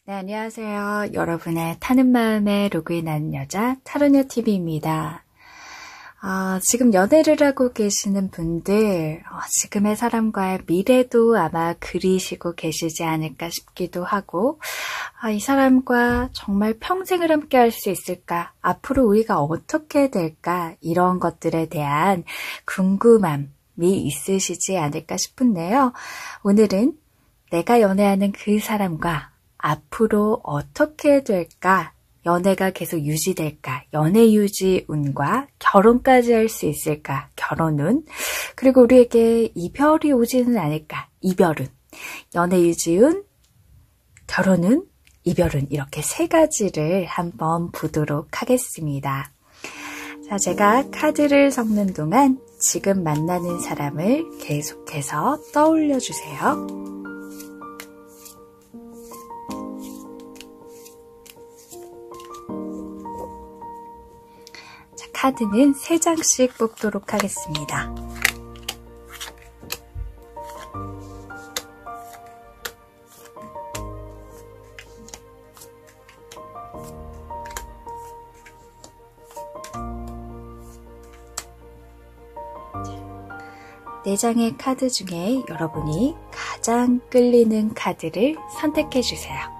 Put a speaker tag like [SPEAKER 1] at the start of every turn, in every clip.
[SPEAKER 1] 네, 안녕하세요. 여러분의 타는 마음에 로그인하는 여자 타로녀TV입니다. 지금 연애를 하고 계시는 분들, 지금의 사람과의 미래도 아마 그리시고 계시지 않을까 싶기도 하고, 이 사람과 정말 평생을 함께 할 수 있을까? 앞으로 우리가 어떻게 될까? 이런 것들에 대한 궁금함이 있으시지 않을까 싶은데요. 오늘은 내가 연애하는 그 사람과 앞으로 어떻게 될까? 연애가 계속 유지될까? 연애 유지 운과 결혼까지 할 수 있을까? 결혼운. 그리고 우리에게 이별이 오지는 않을까? 이별운. 연애 유지 운, 결혼운, 이별운. 이렇게 세 가지를 한번 보도록 하겠습니다. 자, 제가 카드를 섞는 동안 지금 만나는 사람을 계속해서 떠올려 주세요. 카드는 3장씩 뽑도록 하겠습니다. 네 장의 카드 중에 여러분이 가장 끌리는 카드를 선택해 주세요.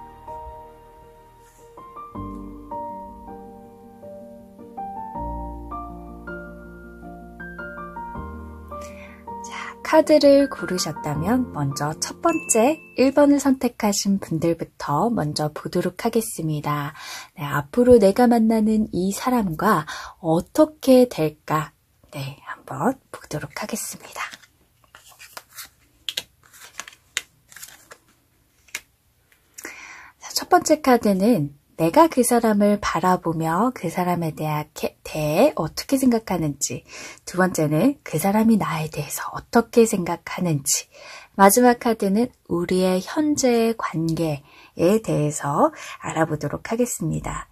[SPEAKER 1] 카드를 고르셨다면 먼저 첫 번째 1번을 선택하신 분들부터 먼저 보도록 하겠습니다. 네, 앞으로 내가 만나는 이 사람과 어떻게 될까? 네, 한번 보도록 하겠습니다. 자, 첫 번째 카드는 내가 그 사람을 바라보며 그 사람에 대해 어떻게 생각하는지, 두 번째는 그 사람이 나에 대해서 어떻게 생각하는지, 마지막 카드는 우리의 현재의 관계에 대해서 알아보도록 하겠습니다.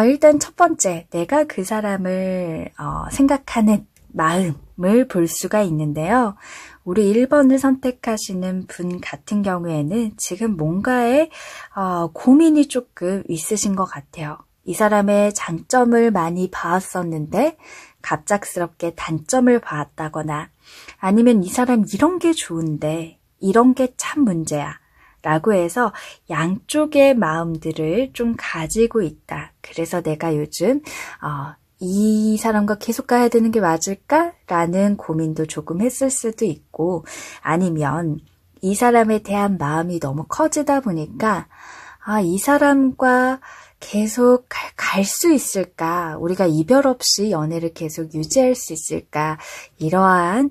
[SPEAKER 1] 일단 첫 번째, 내가 그 사람을 생각하는 마음을 볼 수가 있는데요. 우리 1번을 선택하시는 분 같은 경우에는 지금 뭔가에 고민이 조금 있으신 것 같아요. 이 사람의 장점을 많이 봐왔었는데 갑작스럽게 단점을 봐왔다거나, 아니면 이 사람 이런 게 좋은데 이런 게 참 문제야 라고 해서 양쪽의 마음들을 좀 가지고 있다. 그래서 내가 요즘 이 사람과 계속 가야 되는 게 맞을까? 라는 고민도 조금 했을 수도 있고, 아니면 이 사람에 대한 마음이 너무 커지다 보니까 이 사람과 계속 갈 수 있을까? 우리가 이별 없이 연애를 계속 유지할 수 있을까? 이러한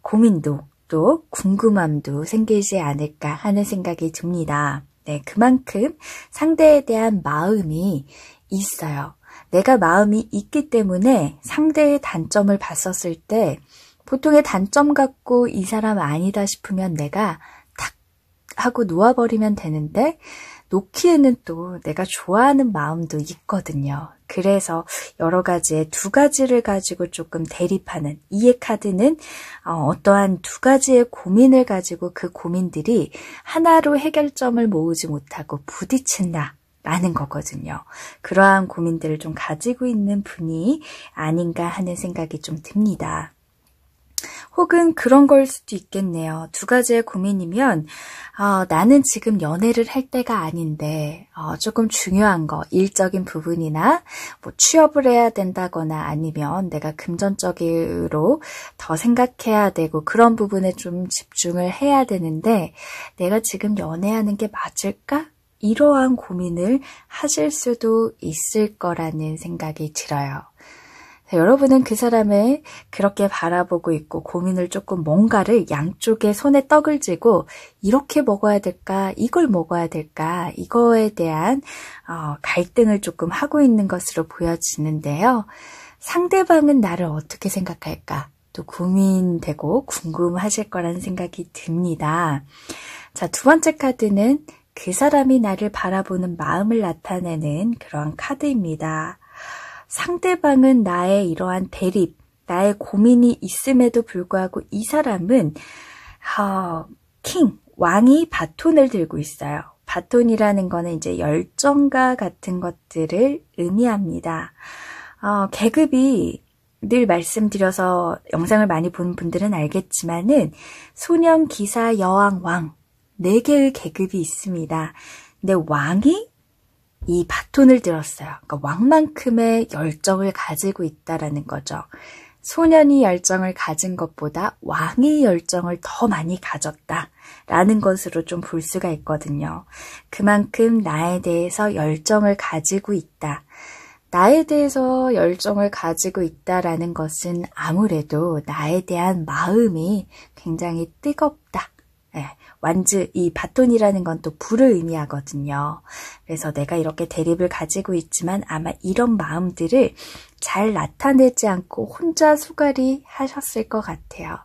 [SPEAKER 1] 고민도 또 궁금함도 생기지 않을까 하는 생각이 듭니다. 네, 그만큼 상대에 대한 마음이 있어요. 내가 마음이 있기 때문에 상대의 단점을 봤었을 때 보통의 단점 갖고 이 사람 아니다 싶으면 내가 탁 하고 놓아버리면 되는데, 놓기에는 또 내가 좋아하는 마음도 있거든요. 그래서 여러 가지의 두 가지를 가지고 조금 대립하는, 이의 카드는 어떠한 두 가지의 고민을 가지고 그 고민들이 하나로 해결점을 모으지 못하고 부딪힌다 라는 거거든요. 그러한 고민들을 좀 가지고 있는 분이 아닌가 하는 생각이 좀 듭니다. 혹은 그런 걸 수도 있겠네요. 두 가지의 고민이면 나는 지금 연애를 할 때가 아닌데 조금 중요한 거, 일적인 부분이나 뭐 취업을 해야 된다거나, 아니면 내가 금전적으로 더 생각해야 되고 그런 부분에 좀 집중을 해야 되는데 내가 지금 연애하는 게 맞을까? 이러한 고민을 하실 수도 있을 거라는 생각이 들어요. 여러분은 그 사람을 그렇게 바라보고 있고 고민을 조금, 뭔가를 양쪽에 손에 떡을 쥐고 이렇게 먹어야 될까? 이걸 먹어야 될까? 이거에 대한 갈등을 조금 하고 있는 것으로 보여지는데요. 상대방은 나를 어떻게 생각할까? 또 고민되고 궁금하실 거라는 생각이 듭니다. 자, 두 번째 카드는 그 사람이 나를 바라보는 마음을 나타내는 그런 카드입니다. 상대방은 나의 이러한 대립, 나의 고민이 있음에도 불구하고 이 사람은 왕이 바톤을 들고 있어요. 바톤이라는 거는 이제 열정과 같은 것들을 의미합니다. 계급이 늘 말씀드려서 영상을 많이 본 분들은 알겠지만은 소년, 기사, 여왕, 왕 4개의 계급이 있습니다. 근데 왕이 이 바톤을 들었어요. 그러니까 왕만큼의 열정을 가지고 있다라는 거죠. 소년이 열정을 가진 것보다 왕이 열정을 더 많이 가졌다라는 것으로 좀 볼 수가 있거든요. 그만큼 나에 대해서 열정을 가지고 있다. 나에 대해서 열정을 가지고 있다라는 것은 아무래도 나에 대한 마음이 굉장히 뜨겁다. 이 바톤이라는 건 또 불을 의미하거든요. 그래서 내가 이렇게 대립을 가지고 있지만 아마 이런 마음들을 잘 나타내지 않고 혼자 수갈이 하셨을 것 같아요.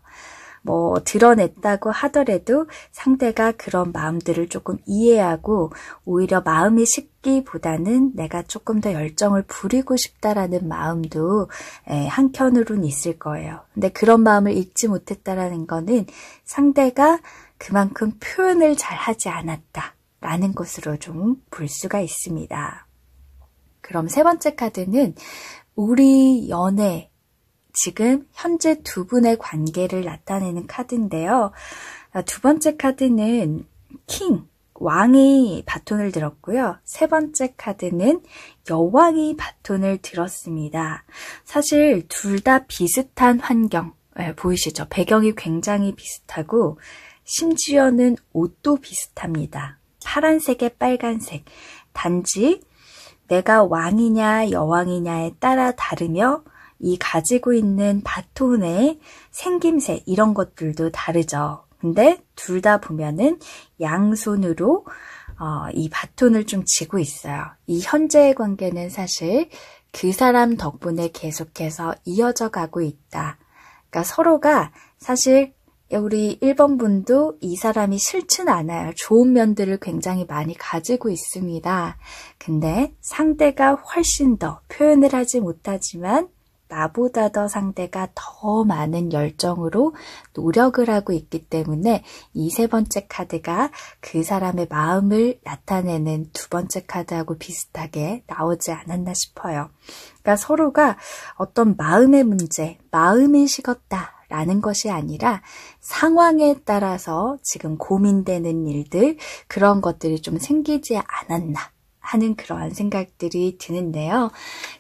[SPEAKER 1] 뭐 드러냈다고 하더라도 상대가 그런 마음들을 조금 이해하고 오히려 마음이 식기보다는 내가 조금 더 열정을 부리고 싶다라는 마음도 한켠으로는 있을 거예요. 근데 그런 마음을 읽지 못했다라는 거는 상대가 그만큼 표현을 잘 하지 않았다라는 것으로 좀 볼 수가 있습니다. 그럼 3번째 카드는 우리 연애, 지금 현재 두 분의 관계를 나타내는 카드인데요. 2번째 카드는 킹, 왕이 바톤을 들었고요. 3번째 카드는 여왕이 바톤을 들었습니다. 사실 둘 다 비슷한 환경, 보이시죠? 배경이 굉장히 비슷하고 심지어는 옷도 비슷합니다. 파란색에 빨간색. 단지 내가 왕이냐 여왕이냐에 따라 다르며 이 가지고 있는 바톤의 생김새 이런 것들도 다르죠. 근데 둘 다 보면은 양손으로 이 바톤을 좀 쥐고 있어요. 이 현재의 관계는 사실 그 사람 덕분에 계속해서 이어져 가고 있다. 그러니까 서로가 사실 우리 1번 분도 이 사람이 싫진 않아요. 좋은 면들을 굉장히 많이 가지고 있습니다. 근데 상대가 훨씬 더 표현을 하지 못하지만 나보다 더 상대가 더 많은 열정으로 노력을 하고 있기 때문에 이 3번째 카드가 그 사람의 마음을 나타내는 2번째 카드하고 비슷하게 나오지 않았나 싶어요. 그러니까 서로가 어떤 마음의 문제, 마음이 식었다 라는 것이 아니라 상황에 따라서 지금 고민되는 일들, 그런 것들이 좀 생기지 않았나 하는 그러한 생각들이 드는데요.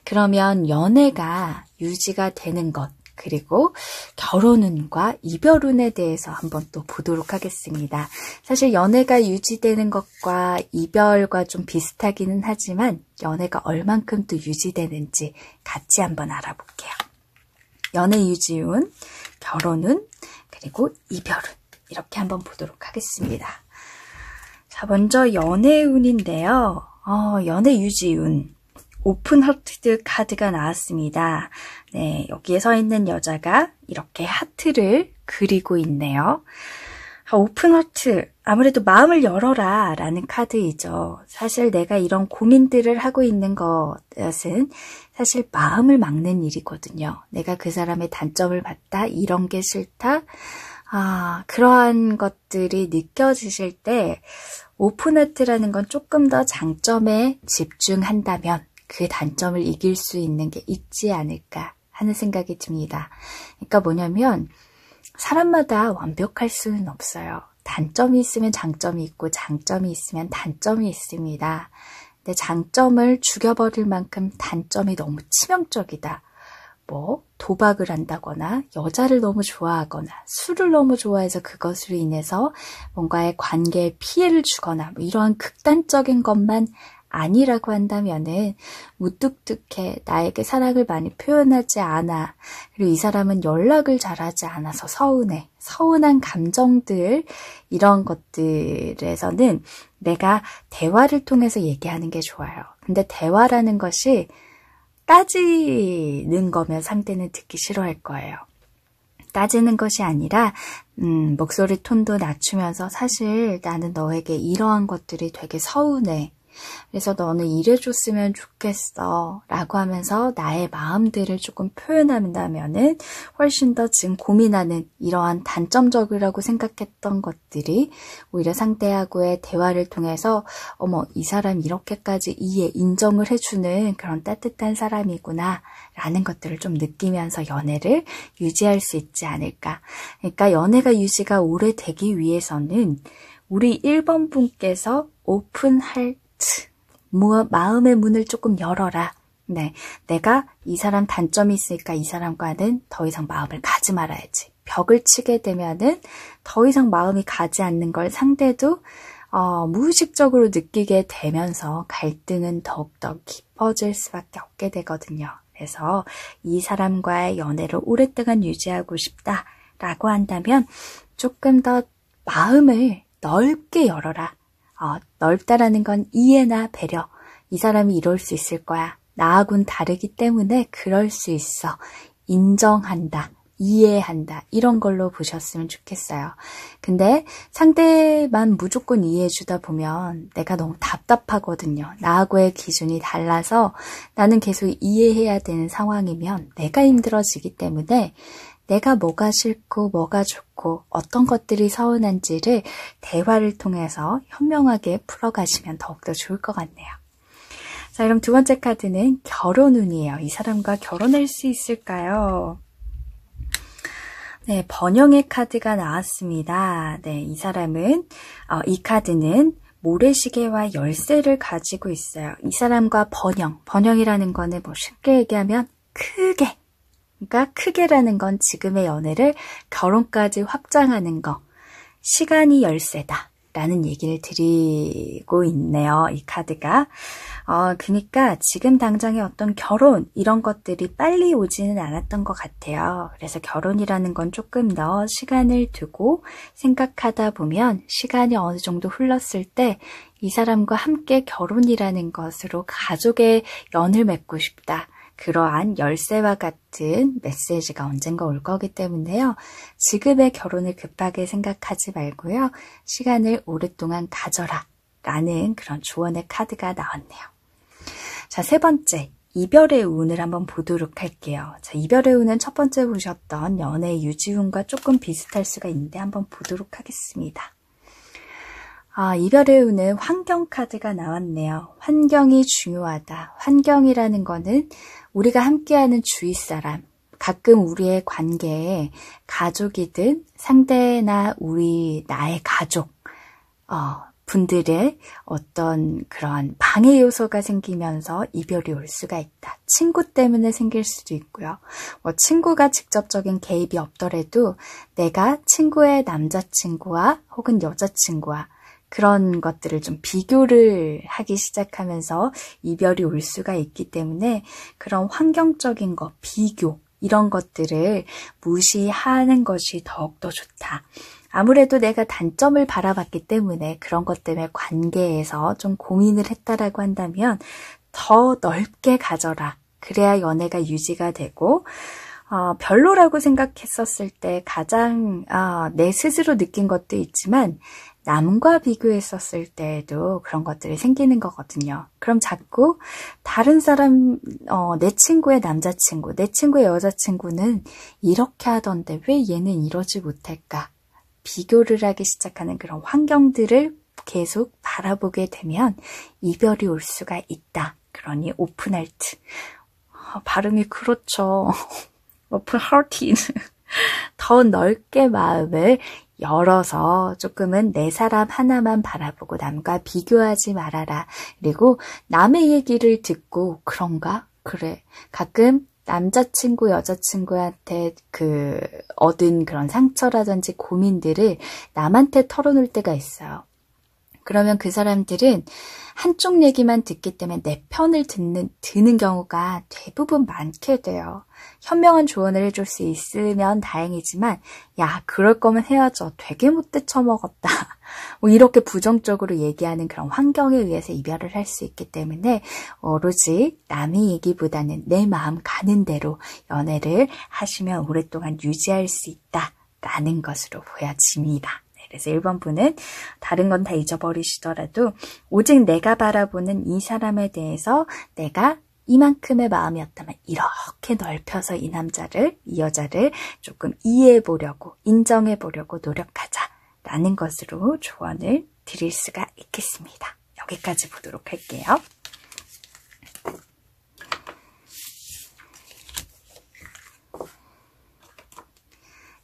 [SPEAKER 1] 그러면 연애가 유지가 되는 것, 그리고 결혼운과 이별운에 대해서 한번 또 보도록 하겠습니다. 사실 연애가 유지되는 것과 이별과 좀 비슷하기는 하지만 연애가 얼만큼 또 유지되는지 같이 한번 알아볼게요. 연애 유지운, 결혼운, 그리고 이별운 이렇게 한번 보도록 하겠습니다. 자, 먼저 연애운인데요. 연애 유지운, 오픈 하트 카드가 나왔습니다. 네, 여기에 서 있는 여자가 이렇게 하트를 그리고 있네요. 오픈 하트, 아무래도 마음을 열어라 라는 카드이죠. 사실 내가 이런 고민들을 하고 있는 것은 사실 마음을 막는 일이거든요. 내가 그 사람의 단점을 봤다, 이런 게 싫다, 그러한 것들이 느껴지실 때 오픈 하트라는 건 조금 더 장점에 집중한다면 그 단점을 이길 수 있는 게 있지 않을까 하는 생각이 듭니다. 그러니까 뭐냐면 사람마다 완벽할 수는 없어요. 단점이 있으면 장점이 있고 장점이 있으면 단점이 있습니다. 근데 장점을 죽여버릴 만큼 단점이 너무 치명적이다. 뭐 도박을 한다거나 여자를 너무 좋아하거나 술을 너무 좋아해서 그것으로 인해서 뭔가의 관계에 피해를 주거나 뭐 이러한 극단적인 것만 아니라고 한다면은 무뚝뚝해, 나에게 사랑을 많이 표현하지 않아, 그리고 이 사람은 연락을 잘하지 않아서 서운해, 서운한 감정들, 이런 것들에서는 내가 대화를 통해서 얘기하는 게 좋아요. 근데 대화라는 것이 따지는 거면 상대는 듣기 싫어할 거예요. 따지는 것이 아니라 목소리 톤도 낮추면서 사실 나는 너에게 이러한 것들이 되게 서운해. 그래서 너는 이래줬으면 좋겠어 라고 하면서 나의 마음들을 조금 표현한다면은 훨씬 더 지금 고민하는 이러한 단점적이라고 생각했던 것들이 오히려 상대하고의 대화를 통해서 어머, 이 사람 이렇게까지 인정을 해주는 그런 따뜻한 사람이구나 라는 것들을 좀 느끼면서 연애를 유지할 수 있지 않을까. 그러니까 연애가 유지가 오래되기 위해서는 우리 1번 분께서 오픈 하트, 마음의 문을 조금 열어라. 네, 내가 이 사람 단점이 있으니까 이 사람과는 더 이상 마음을 가지 말아야지. 벽을 치게 되면은 더 이상 마음이 가지 않는 걸 상대도 무의식적으로 느끼게 되면서 갈등은 더욱더 깊어질 수밖에 없게 되거든요. 그래서 이 사람과의 연애를 오랫동안 유지하고 싶다라고 한다면 조금 더 마음을 넓게 열어라. 넓다라는 건 이해나 배려. 이 사람이 이럴 수 있을 거야. 나하고는 다르기 때문에 그럴 수 있어. 인정한다. 이해한다. 이런 걸로 보셨으면 좋겠어요. 근데 상대만 무조건 이해해주다 보면 내가 너무 답답하거든요. 나하고의 기준이 달라서 나는 계속 이해해야 되는 상황이면 내가 힘들어지기 때문에 내가 뭐가 싫고 뭐가 좋고 어떤 것들이 서운한지를 대화를 통해서 현명하게 풀어가시면 더욱더 좋을 것 같네요. 자, 그럼 두 번째 카드는 결혼운이에요. 이 사람과 결혼할 수 있을까요? 네, 번영의 카드가 나왔습니다. 네, 이 사람은 이 카드는 모래시계와 열쇠를 가지고 있어요. 이 사람과 번영이라는 거는 뭐 쉽게 얘기하면 크게, 그러니까 크게라는 건 지금의 연애를 결혼까지 확장하는 거, 시간이 열쇠다 라는 얘기를 드리고 있네요. 이 카드가. 그러니까 지금 당장의 어떤 결혼 이런 것들이 빨리 오지는 않았던 것 같아요. 그래서 결혼이라는 건 조금 더 시간을 두고 생각하다 보면 시간이 어느 정도 흘렀을 때 이 사람과 함께 결혼이라는 것으로 가족의 연을 맺고 싶다. 그러한 열쇠와 같은 메시지가 언젠가 올 거기 때문에요. 지금의 결혼을 급하게 생각하지 말고요. 시간을 오랫동안 가져라 라는 그런 조언의 카드가 나왔네요. 자, 세 번째, 이별의 운을 한번 보도록 할게요. 자, 이별의 운은 첫 번째 보셨던 연애의 유지운과 조금 비슷할 수가 있는데 한번 보도록 하겠습니다. 이별의 운은 환경 카드가 나왔네요. 환경이 중요하다. 환경이라는 거는 우리가 함께하는 주위 사람, 가끔 우리의 관계에 가족이든 상대나 나의 가족, 분들의 어떤 그런 방해 요소가 생기면서 이별이 올 수가 있다. 친구 때문에 생길 수도 있고요. 친구가 직접적인 개입이 없더라도 내가 친구의 남자친구와 혹은 여자친구와 그런 것들을 좀 비교를 하기 시작하면서 이별이 올 수가 있기 때문에 그런 환경적인 것, 비교 이런 것들을 무시하는 것이 더욱더 좋다. 아무래도 내가 단점을 바라봤기 때문에 그런 것 때문에 관계에서 좀 고민을 했다라고 한다면 더 넓게 가져라. 그래야 연애가 유지가 되고 별로라고 생각했었을 때 가장 내 스스로 느낀 것도 있지만 남과 비교했었을 때에도 그런 것들이 생기는 거거든요. 그럼 자꾸 다른 사람, 내 친구의 남자친구, 내 친구의 여자친구는 이렇게 하던데 왜 얘는 이러지 못할까? 비교를 하기 시작하는 그런 환경들을 계속 바라보게 되면 이별이 올 수가 있다. 그러니 오픈 하트. 발음이 그렇죠. 오픈 하트는 더 넓게 마음을 열어서 조금은 내 사람 하나만 바라보고 남과 비교하지 말아라. 그리고 남의 얘기를 듣고 그런가? 그래. 가끔 남자친구, 여자친구한테 얻은 그런 상처라든지 고민들을 남한테 털어놓을 때가 있어요. 그러면 그 사람들은 한쪽 얘기만 듣기 때문에 내 편을 드는 경우가 대부분 많게 돼요. 현명한 조언을 해줄 수 있으면 다행이지만 야, 그럴 거면 헤어져. 되게 못돼 처먹었다. 이렇게 부정적으로 얘기하는 그런 환경에 의해서 이별을 할 수 있기 때문에 오로지 남의 얘기보다는 내 마음 가는 대로 연애를 하시면 오랫동안 유지할 수 있다라는 것으로 보여집니다. 그래서 1번 분은 다른 건 다 잊어버리시더라도 오직 내가 바라보는 이 사람에 대해서 내가 이만큼의 마음이었다면 이렇게 넓혀서 이 남자를, 이 여자를 조금 이해해보려고, 인정해보려고 노력하자라는 것으로 조언을 드릴 수가 있겠습니다. 여기까지 보도록 할게요.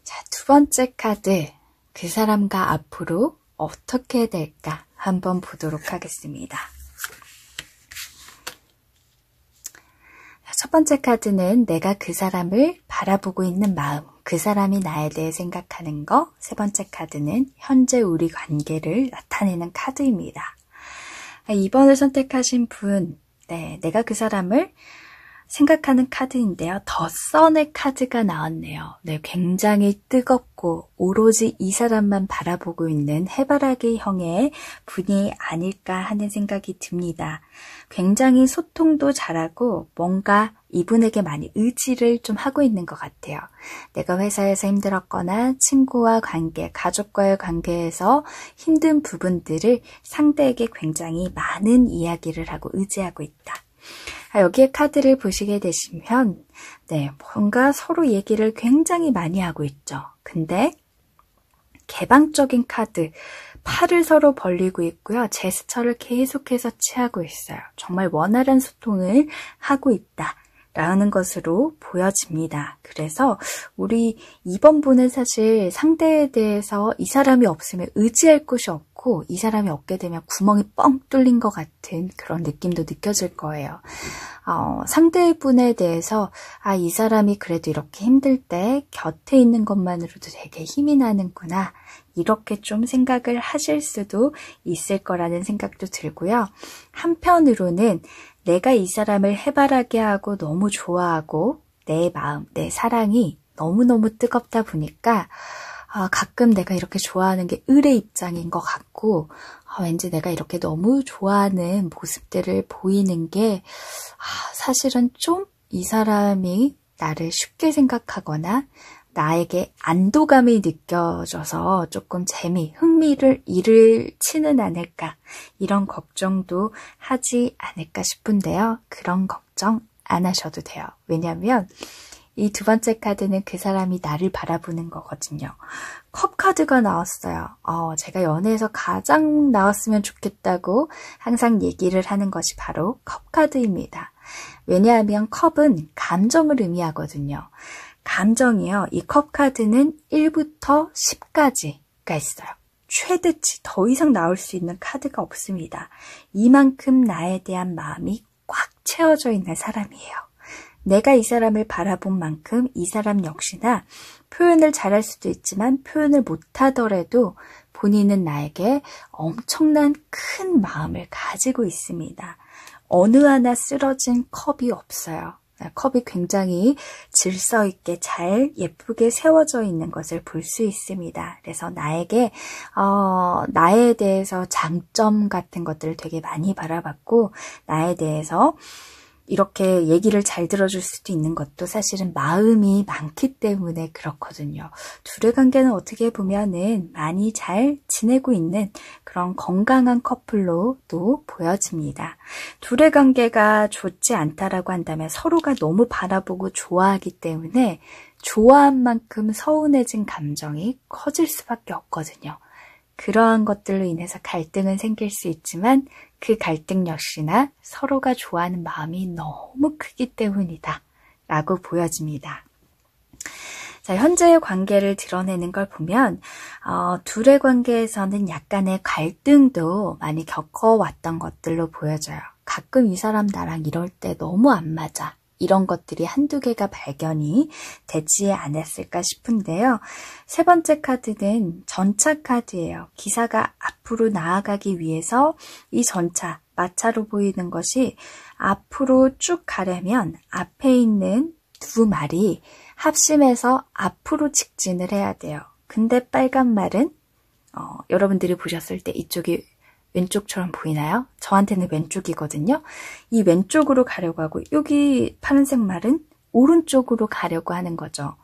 [SPEAKER 1] 자, 두 번째 카드, 그 사람과 앞으로 어떻게 될까 한번 보도록 하겠습니다. 첫 번째 카드는 내가 그 사람을 바라보고 있는 마음, 그 사람이 나에 대해 생각하는 거. 세 번째 카드는 현재 우리 관계를 나타내는 카드입니다. 2번을 선택하신 분, 내가 그 사람을 생각하는 카드인데요. 더 선의 카드가 나왔네요. 굉장히 뜨겁고 오로지 이 사람만 바라보고 있는 해바라기 형의 분이 아닐까 하는 생각이 듭니다. 굉장히 소통도 잘하고 뭔가 이분에게 많이 의지를 좀 하고 있는 것 같아요. 내가 회사에서 힘들었거나 친구와 관계, 가족과의 관계에서 힘든 부분들을 상대에게 굉장히 많은 이야기를 하고 의지하고 있다. 여기에 카드를 보시게 되시면 뭔가 서로 얘기를 굉장히 많이 하고 있죠. 근데 개방적인 카드, 팔을 서로 벌리고 있고요. 제스처를 계속해서 취하고 있어요. 정말 원활한 소통을 하고 있다라는 것으로 보여집니다. 그래서 우리 2번 분은 사실 상대에 대해서 이 사람이 없으면 의지할 곳이 없고 이 사람이 없게 되면 구멍이 뻥 뚫린 것 같은 그런 느낌도 느껴질 거예요. 상대분에 대해서 이 사람이 그래도 이렇게 힘들 때 곁에 있는 것만으로도 되게 힘이 나는구나, 이렇게 좀 생각을 하실 수도 있을 거라는 생각도 들고요. 한편으로는 내가 이 사람을 해바라기 하고 너무 좋아하고 내 마음, 내 사랑이 너무너무 뜨겁다 보니까 가끔 내가 이렇게 좋아하는 게 을의 입장인 것 같고 왠지 내가 이렇게 너무 좋아하는 모습들을 보이는 게 사실은 좀 이 사람이 나를 쉽게 생각하거나 나에게 안도감이 느껴져서 조금 흥미를 잃지는 않을까, 이런 걱정도 하지 않을까 싶은데요. 그런 걱정 안 하셔도 돼요. 왜냐하면 이 두 번째 카드는 그 사람이 나를 바라보는 거거든요. 컵 카드가 나왔어요. 제가 연애에서 가장 나왔으면 좋겠다고 항상 얘기를 하는 것이 바로 컵 카드입니다. 왜냐하면 컵은 감정을 의미하거든요. 감정이요. 이 컵 카드는 1부터 10까지가 있어요. 최대치 더 이상 나올 수 있는 카드가 없습니다. 이만큼 나에 대한 마음이 꽉 채워져 있는 사람이에요. 내가 이 사람을 바라본 만큼 이 사람 역시나 표현을 잘할 수도 있지만 표현을 못하더라도 본인은 나에게 엄청난 큰 마음을 가지고 있습니다. 어느 하나 쓰러진 컵이 없어요. 컵이 굉장히 질서 있게 잘 예쁘게 세워져 있는 것을 볼 수 있습니다. 그래서 나에게 나에 대해서 장점 같은 것들을 되게 많이 바라봤고 나에 대해서 이렇게 얘기를 잘 들어줄 수도 있는 것도 사실은 마음이 많기 때문에 그렇거든요. 둘의 관계는 어떻게 보면은 많이 잘 지내고 있는 그런 건강한 커플로도 보여집니다. 둘의 관계가 좋지 않다라고 한다면 서로가 너무 바라보고 좋아하기 때문에 좋아한 만큼 서운해진 감정이 커질 수밖에 없거든요. 그러한 것들로 인해서 갈등은 생길 수 있지만 그 갈등 역시나 서로가 좋아하는 마음이 너무 크기 때문이다 라고 보여집니다. 자, 현재의 관계를 드러내는 걸 보면 둘의 관계에서는 약간의 갈등도 많이 겪어왔던 것들로 보여져요. 가끔 이 사람 나랑 이럴 때 너무 안 맞아, 이런 것들이 한두 개가 발견이 되지 않았을까 싶은데요. 세 번째 카드는 전차 카드예요. 기사가 앞으로 나아가기 위해서 이 전차, 마차로 보이는 것이 앞으로 쭉 가려면 앞에 있는 두 말이 합심해서 앞으로 직진을 해야 돼요. 근데 빨간 말은 여러분들이 보셨을 때 이쪽이 왼쪽처럼 보이나요? 저한테는 왼쪽이거든요. 이 왼쪽으로 가려고 하고 여기 파란색 말은 오른쪽으로 가려고 하는 거죠.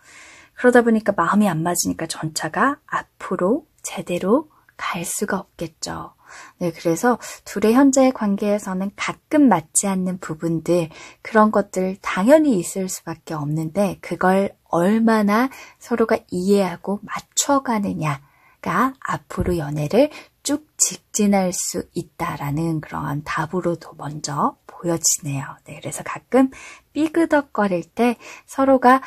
[SPEAKER 1] 그러다 보니까 마음이 안 맞으니까 전차가 앞으로 제대로 갈 수가 없겠죠. 네, 그래서 둘의 현재의 관계에서는 가끔 맞지 않는 부분들, 그런 것들 당연히 있을 수밖에 없는데 그걸 얼마나 서로가 이해하고 맞춰가느냐가 앞으로 연애를 쭉 직진할 수 있다라는 그런 답으로도 먼저 보여지네요. 네, 그래서 가끔 삐그덕거릴 때 서로가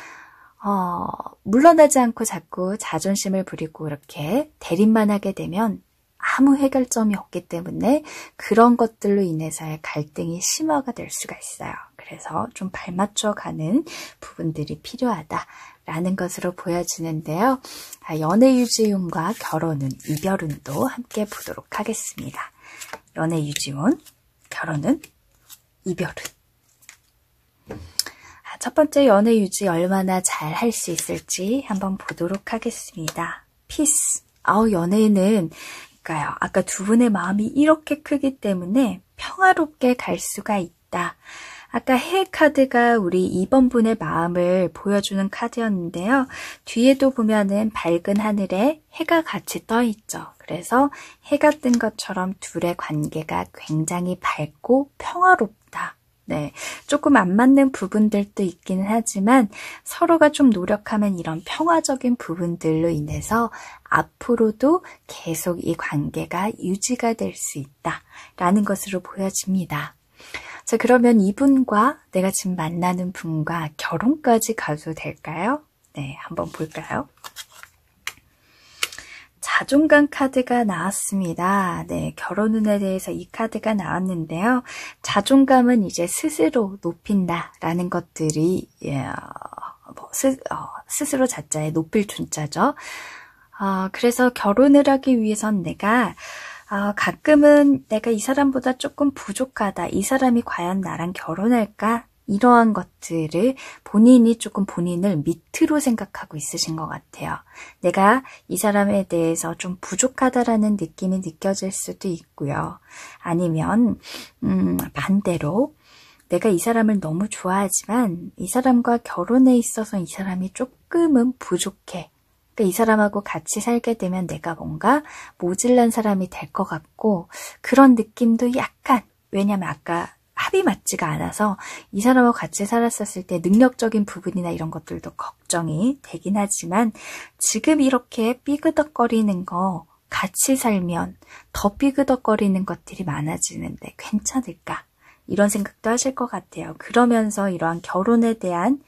[SPEAKER 1] 물러나지 않고 자꾸 자존심을 부리고 이렇게 대립만 하게 되면 아무 해결점이 없기 때문에 그런 것들로 인해서의 갈등이 심화가 될 수가 있어요. 그래서 좀 발맞춰가는 부분들이 필요하다라는 것으로 보여지는데요. 연애 유지운과 결혼운, 이별운도 함께 보도록 하겠습니다. 연애 유지운, 결혼운, 이별운. 첫 번째 연애 유지 얼마나 잘 할 수 있을지 한번 보도록 하겠습니다. 피스. 연애는 아까 두 분의 마음이 이렇게 크기 때문에 평화롭게 갈 수가 있다. 아까 해 카드가 우리 2번 분의 마음을 보여주는 카드였는데요. 뒤에도 보면은 밝은 하늘에 해가 같이 떠 있죠. 그래서 해가 뜬 것처럼 둘의 관계가 굉장히 밝고 평화롭다. 네, 조금 안 맞는 부분들도 있기는 하지만 서로가 좀 노력하면 이런 평화적인 부분들로 인해서 앞으로도 계속 이 관계가 유지가 될 수 있다라는 것으로 보여집니다. 자, 그러면 이분과 내가 지금 만나는 분과 결혼까지 가도 될까요? 네, 한번 볼까요? 자존감 카드가 나왔습니다. 네, 결혼운에 대해서 이 카드가 나왔는데요. 자존감은 이제 스스로 높인다라는 것들이 스스로 자자에 높일 둔자죠. 그래서 결혼을 하기 위해선 내가 가끔은 내가 이 사람보다 조금 부족하다. 이 사람이 과연 나랑 결혼할까? 이러한 것들을 본인이 조금 본인을 밑으로 생각하고 있으신 것 같아요. 내가 이 사람에 대해서 좀 부족하다라는 느낌이 느껴질 수도 있고요. 아니면 반대로 내가 이 사람을 너무 좋아하지만 이 사람과 결혼에 있어서 이 사람이 조금은 부족해. 이 사람하고 같이 살게 되면 내가 뭔가 모질란 사람이 될 것 같고 그런 느낌도 약간, 왜냐면 아까 합이 맞지가 않아서 이 사람하고 같이 살았었을 때 능력적인 부분이나 이런 것들도 걱정이 되긴 하지만 지금 이렇게 삐그덕거리는 거 같이 살면 더 삐그덕거리는 것들이 많아지는데 괜찮을까? 이런 생각도 하실 것 같아요. 그러면서 이러한 결혼에 대한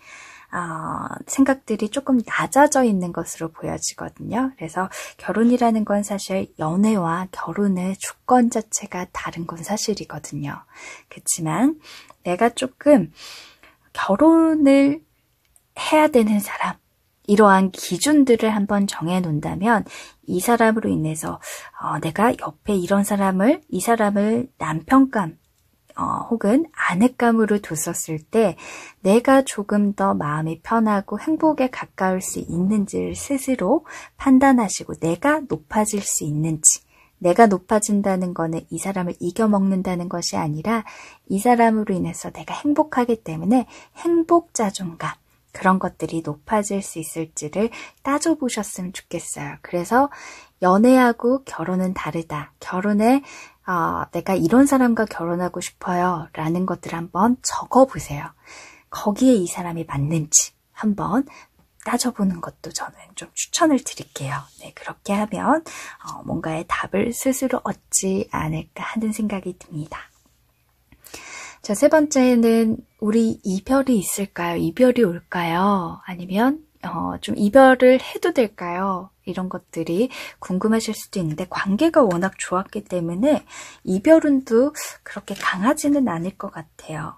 [SPEAKER 1] 생각들이 조금 낮아져 있는 것으로 보여지거든요. 그래서 결혼이라는 건 사실 연애와 결혼의 조건 자체가 다른 건 사실이거든요. 그렇지만 내가 조금 결혼을 해야 되는 사람, 이러한 기준들을 한번 정해 놓는다면 이 사람으로 인해서 내가 옆에 이 사람을 남편감 혹은 아내감으로 뒀었을 때 내가 조금 더 마음이 편하고 행복에 가까울 수 있는지를 스스로 판단하시고 내가 높아질 수 있는지, 내가 높아진다는 거는 이 사람을 이겨먹는다는 것이 아니라 이 사람으로 인해서 내가 행복하기 때문에 행복 자존감, 그런 것들이 높아질 수 있을지를 따져보셨으면 좋겠어요. 그래서 연애하고 결혼은 다르다. 결혼에 내가 이런 사람과 결혼하고 싶어요 라는 것들을 한번 적어보세요. 거기에 이 사람이 맞는지 한번 따져보는 것도 저는 좀 추천을 드릴게요. 네, 그렇게 하면 뭔가의 답을 스스로 얻지 않을까 하는 생각이 듭니다. 자, 세 번째는 우리 이별이 있을까요? 이별이 올까요? 아니면 좀 이별을 해도 될까요? 이런 것들이 궁금하실 수도 있는데 관계가 워낙 좋았기 때문에 이별운도 그렇게 강하지는 않을 것 같아요.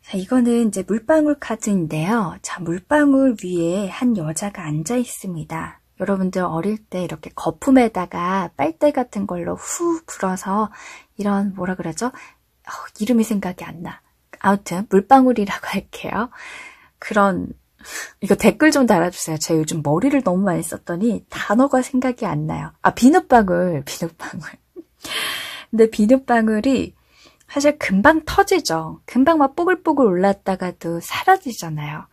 [SPEAKER 1] 자, 이거는 이제 물방울 카드인데요. 자, 물방울 위에 한 여자가 앉아 있습니다. 여러분들 어릴 때 이렇게 거품에다가 빨대 같은 걸로 후 불어서 이런 뭐라 그러죠? 이름이 생각이 안 나. 아무튼 물방울이라고 할게요. 그런, 이거 댓글 좀 달아주세요. 제가 요즘 머리를 너무 많이 썼더니 단어가 생각이 안 나요. 비눗방울. 근데 비눗방울이 사실 금방 터지죠. 금방 막 뽀글뽀글 올랐다가도 사라지잖아요.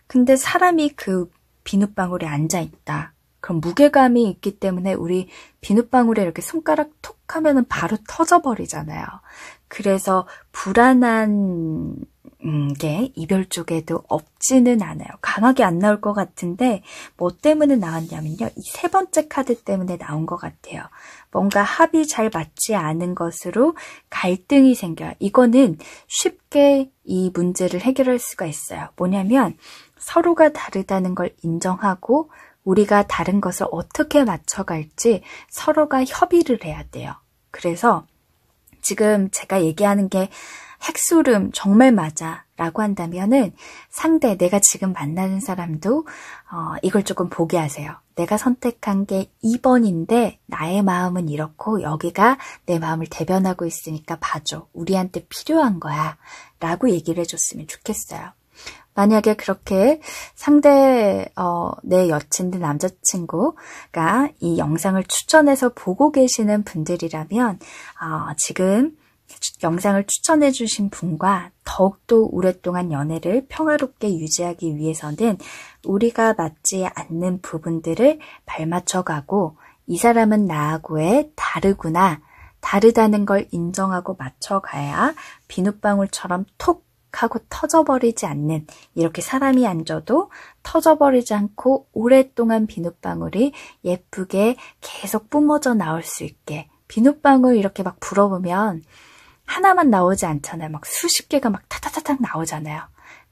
[SPEAKER 1] 근데 사람이 그 비눗방울에 앉아있다. 그럼 무게감이 있기 때문에 우리 비눗방울에 이렇게 손가락 톡 하면은 바로 터져버리잖아요. 그래서 불안한 게 이별 쪽에도 없지는 않아요. 강하게 안 나올 것 같은데 뭐 때문에 나왔냐면요. 이 세 번째 카드 때문에 나온 것 같아요. 뭔가 합이 잘 맞지 않은 것으로 갈등이 생겨요. 이거는 쉽게 이 문제를 해결할 수가 있어요. 뭐냐면 서로가 다르다는 걸 인정하고 우리가 다른 것을 어떻게 맞춰갈지 서로가 협의를 해야 돼요. 그래서 지금 제가 얘기하는 게 핵소름 정말 맞아 라고 한다면은 상대, 내가 지금 만나는 사람도 이걸 조금 보게 하세요. 내가 선택한 게 2번인데 나의 마음은 이렇고 여기가 내 마음을 대변하고 있으니까 봐줘. 우리한테 필요한 거야 라고 얘기를 해줬으면 좋겠어요. 만약에 그렇게 상대 내 여친들 남자친구가 이 영상을 추천해서 보고 계시는 분들이라면 지금 영상을 추천해 주신 분과 더욱더 오랫동안 연애를 평화롭게 유지하기 위해서는 우리가 맞지 않는 부분들을 발맞춰가고 이 사람은 나하고의 다르구나, 다르다는 걸 인정하고 맞춰가야 비눗방울처럼 톡 하고 터져버리지 않는, 이렇게 사람이 앉아도 터져버리지 않고 오랫동안 비눗방울이 예쁘게 계속 뿜어져 나올 수 있게, 비눗방울 이렇게 막 불어보면 하나만 나오지 않잖아요. 막 수십 개가 막 타타타닥 나오잖아요.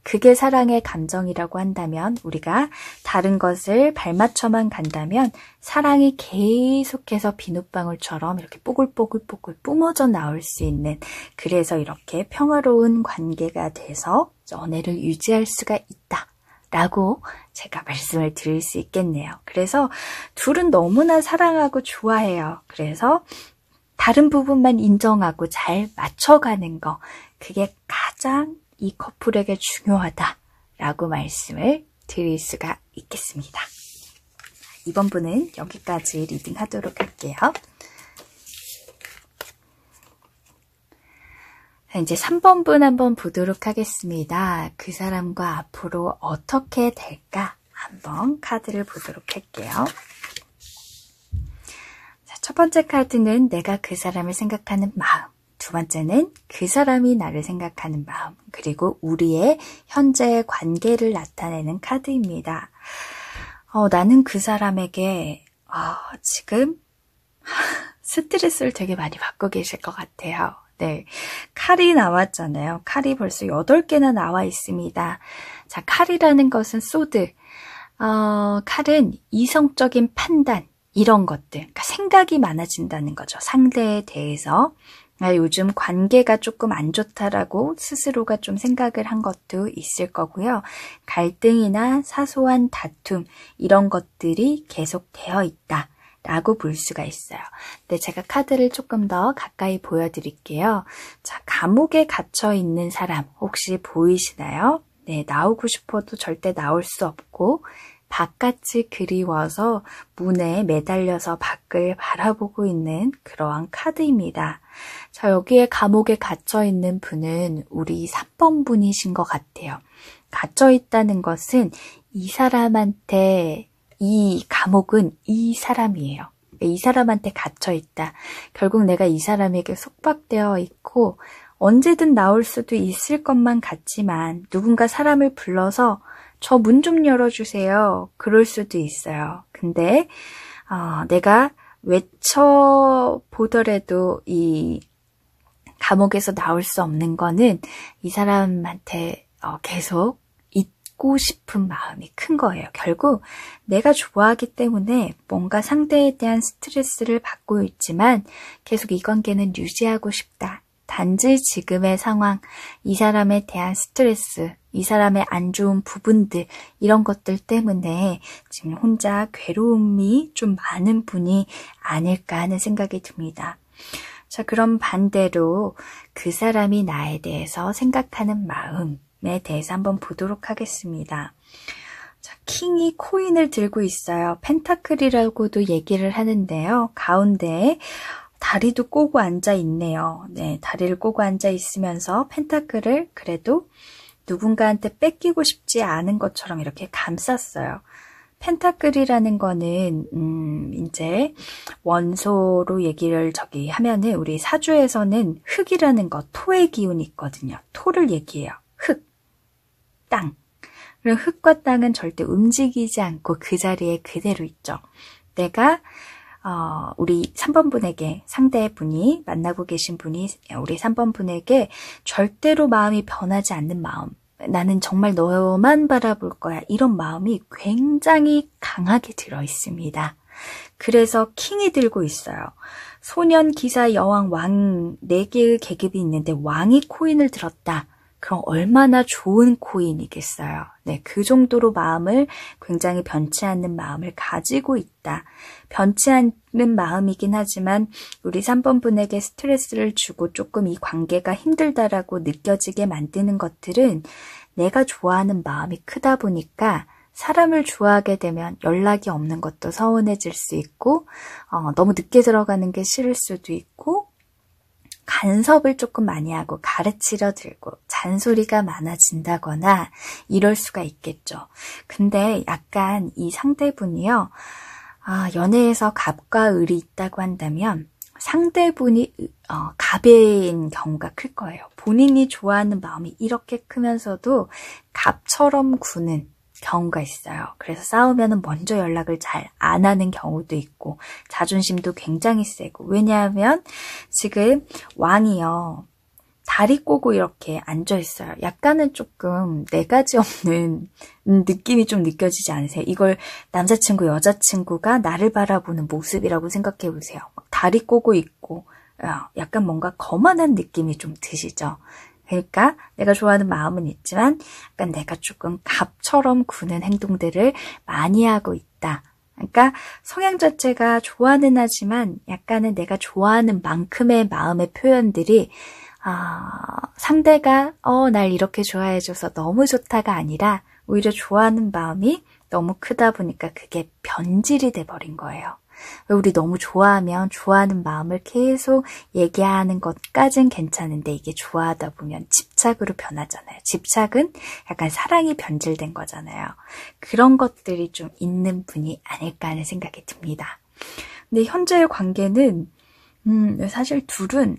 [SPEAKER 1] 그게 사랑의 감정이라고 한다면, 우리가 다른 것을 발맞춰만 간다면 사랑이 계속해서 비눗방울처럼 이렇게 뽀글뽀글뽀글 뿜어져 나올 수 있는, 그래서 이렇게 평화로운 관계가 돼서 연애를 유지할 수가 있다 라고 제가 말씀을 드릴 수 있겠네요. 그래서 둘은 너무나 사랑하고 좋아해요. 그래서 다른 부분만 인정하고 잘 맞춰가는 거, 그게 가장 이 커플에게 중요하다라고 말씀을 드릴 수가 있겠습니다. 이번 분은 여기까지 리딩하도록 할게요. 이제 3번 분 한번 보도록 하겠습니다. 그 사람과 앞으로 어떻게 될까? 한번 카드를 보도록 할게요. 첫 번째 카드는 내가 그 사람을 생각하는 마음, 두 번째는 그 사람이 나를 생각하는 마음, 그리고 우리의 현재의 관계를 나타내는 카드입니다. 나는 그 사람에게 지금 스트레스를 되게 많이 받고 계실 것 같아요. 네, 칼이 나왔잖아요. 칼이 벌써 8개나 나와 있습니다. 자, 칼이라는 것은 소드. 칼은 이성적인 판단, 이런 것들, 그러니까 생각이 많아진다는 거죠. 상대에 대해서. 요즘 관계가 조금 안 좋다라고 스스로가 좀 생각을 한 것도 있을 거고요. 갈등이나 사소한 다툼, 이런 것들이 계속 되어 있다 라고 볼 수가 있어요. 네, 제가 카드를 조금 더 가까이 보여드릴게요. 자, 감옥에 갇혀 있는 사람 혹시 보이시나요? 네, 나오고 싶어도 절대 나올 수 없고 바깥이 그리워서 문에 매달려서 밖을 바라보고 있는 그러한 카드입니다. 자, 여기에 감옥에 갇혀 있는 분은 우리 3번 분이신 것 같아요. 갇혀 있다는 것은 이 사람한테, 이 감옥은 이 사람이에요. 이 사람한테 갇혀 있다. 결국 내가 이 사람에게 속박되어 있고 언제든 나올 수도 있을 것만 같지만 누군가 사람을 불러서 저 문 좀 열어주세요. 그럴 수도 있어요. 근데 내가 외쳐보더라도 이 감옥에서 나올 수 없는 거는 이 사람한테 계속 있고 싶은 마음이 큰 거예요. 결국 내가 좋아하기 때문에 뭔가 상대에 대한 스트레스를 받고 있지만 계속 이 관계는 유지하고 싶다. 단지 지금의 상황, 이 사람에 대한 스트레스, 이 사람의 안 좋은 부분들, 이런 것들 때문에 지금 혼자 괴로움이 좀 많은 분이 아닐까 하는 생각이 듭니다. 자, 그럼 반대로 그 사람이 나에 대해서 생각하는 마음에 대해서 한번 보도록 하겠습니다. 자, 킹이 코인을 들고 있어요. 펜타클이라고도 얘기를 하는데요. 가운데에 다리도 꼬고 앉아 있네요. 네, 다리를 꼬고 앉아 있으면서 펜타클을 그래도 누군가한테 뺏기고 싶지 않은 것처럼 이렇게 감쌌어요. 펜타클이라는 거는 이제 원소로 얘기를 하면은 우리 사주에서는 흙이라는 거, 토의 기운이 있거든요. 토를 얘기해요. 흙, 땅. 그럼 흙과 땅은 절대 움직이지 않고 그 자리에 그대로 있죠. 내가 우리 3번 분에게, 상대분이, 만나고 계신 분이 우리 3번 분에게 절대로 마음이 변하지 않는 마음, 나는 정말 너만 바라볼 거야, 이런 마음이 굉장히 강하게 들어 있습니다. 그래서 킹이 들고 있어요. 소년, 기사, 여왕, 왕 4개의 계급이 있는데 왕이 코인을 들었다. 그럼 얼마나 좋은 코인이겠어요. 네, 그 정도로 마음을, 굉장히 변치 않는 마음을 가지고 있다. 변치 않는 마음이긴 하지만 우리 3번 분에게 스트레스를 주고 조금 이 관계가 힘들다라고 느껴지게 만드는 것들은 내가 좋아하는 마음이 크다 보니까 사람을 좋아하게 되면 연락이 없는 것도 서운해질 수 있고, 너무 늦게 들어가는 게 싫을 수도 있고, 간섭을 조금 많이 하고 가르치려 들고 잔소리가 많아진다거나 이럴 수가 있겠죠. 근데 약간 이 상대분이요, 연애에서 갑과 을이 있다고 한다면 상대분이 갑인 경우가 클 거예요. 본인이 좋아하는 마음이 이렇게 크면서도 갑처럼 구는 경우가 있어요. 그래서 싸우면 먼저 연락을 잘 안 하는 경우도 있고, 자존심도 굉장히 세고, 왜냐하면 지금 왕이요, 다리 꼬고 이렇게 앉아 있어요. 약간은 조금 네 가지 없는 느낌이 좀 느껴지지 않으세요? 이걸 남자친구, 여자친구가 나를 바라보는 모습이라고 생각해 보세요. 다리 꼬고 있고 약간 뭔가 거만한 느낌이 좀 드시죠? 그러니까 내가 좋아하는 마음은 있지만 약간 내가 조금 갑처럼 구는 행동들을 많이 하고 있다. 그러니까 성향 자체가 좋아는 하지만 약간은 내가 좋아하는 만큼의 마음의 표현들이 상대가 날 이렇게 좋아해줘서 너무 좋다가 아니라 오히려 좋아하는 마음이 너무 크다 보니까 그게 변질이 돼버린 거예요. 우리 너무 좋아하면 좋아하는 마음을 계속 얘기하는 것까진 괜찮은데 이게 좋아하다 보면 집착으로 변하잖아요. 집착은 약간 사랑이 변질된 거잖아요. 그런 것들이 좀 있는 분이 아닐까 하는 생각이 듭니다. 근데 현재의 관계는 사실 둘은